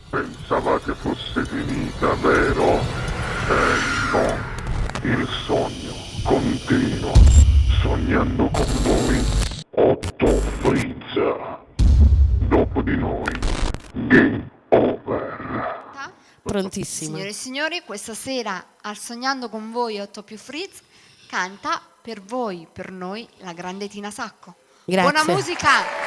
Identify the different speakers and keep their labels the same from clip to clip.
Speaker 1: Pensavate fosse finita, vero? No, il sogno continua, sognando con voi, Otto Frizza. Dopo di noi, game over.
Speaker 2: Prontissima.
Speaker 3: Signore e signori, questa sera al Sognando con voi 8 più Frizz canta per voi, per noi, la grande Tina Sacco.
Speaker 2: Grazie.
Speaker 3: Buona musica!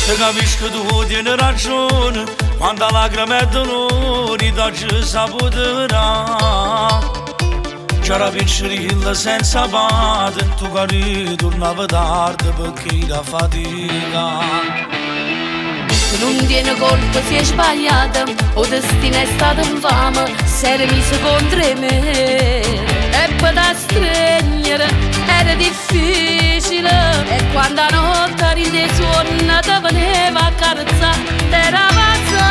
Speaker 4: Se capisci che tu tieni ragione quando lacrime e dolori da ci saputerà. C'era piccerilla senza padre, tu che ritornava tardi perché era fatica.
Speaker 5: Non tiene colpa se è sbagliata, o destino è stato infame, se era miso contro me. E poi da stringere era difficile, e quando a notte ride suona ti veniva a carezzare, t'era pazza.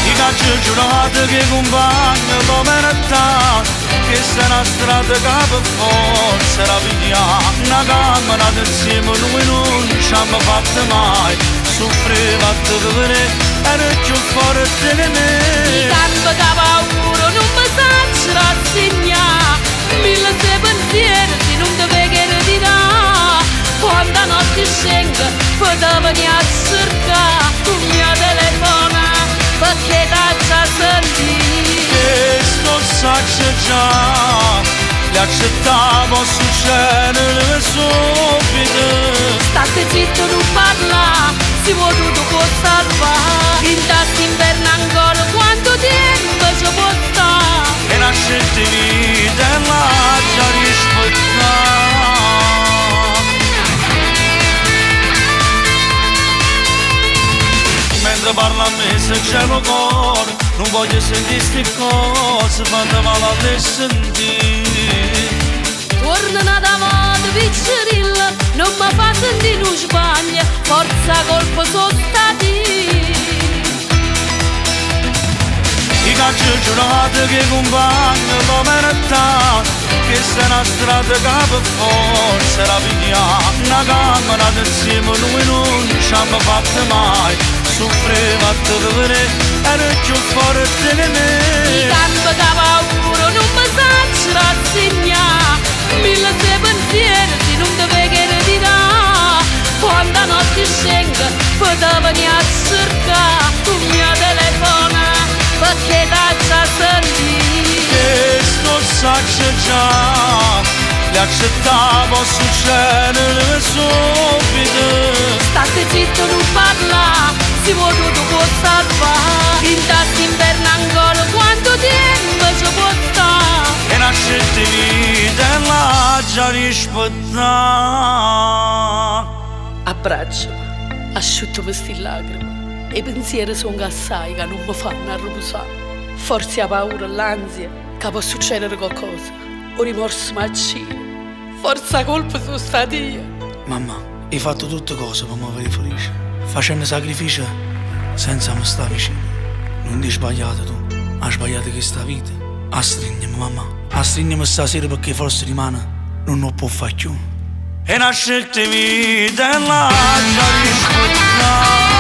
Speaker 4: I cacci giurati che compagno come realtà, che se una strada che per forza era via. Una camera insieme noi non ci abbiamo fatto mai, soffriva a te vedere, era più forte di me.
Speaker 5: I campi che paura non mi sacci rassegnare, mille se pensieri se non ti veghere di là. Quando la notte scende, poi ti veni a cercare, tu mi telefona, perché t'ha già sentito.
Speaker 4: E sto saccio già, le accettavo succedere subito.
Speaker 5: State zitto, non parla, si può tutto può salvare. In tassi inverno ancora, quanto tempo ci può stare?
Speaker 4: E la scelta di vita è la già rispettata. Mentre parla a me se c'è lo cuore, non voglio sentire sti cose, fanno male a te sentire.
Speaker 5: Torna una volta piccerilla, non mi fa sentire un sbaglio, forza colpa sono stati.
Speaker 4: I cacci giurati che compagno come realtà, che se una strada che per forza era via. Una camera insieme noi non ci abbiamo fatto mai, soffriva a te vedere, era più forte di me.
Speaker 5: I campi che paura non mi sacci rassegnare, mille se pensieri se non ti veghere di là. Quando la notte scende, poi ti veni a cercare, tu mi telefona, perché t'ha già sentito.
Speaker 4: E sto saccio già, le accettavo succedere subito.
Speaker 5: State zitto, non parla, si può tutto può salvare. In tassi inverno ancora, quanto tempo ci può stare?
Speaker 4: E la scelta di vita è la già rispettata.
Speaker 5: Abbraccio, asciutto queste lacrime, e i pensieri sono assai che non mi fanno arrabbiare. Forse la paura e l'ansia che può succedere qualcosa, o rimorso macino, forse la colpa sono stata io.
Speaker 4: Mamma, hai fatto tutte cose per mi avere felice, facendo sacrifici senza mi stare vicino. Non hai sbagliato tu, hai sbagliato questa vita. Astringiami mamma, astringiami stasera perché forse rimane non lo può fare più. E una scelta di vita è la già rispettata.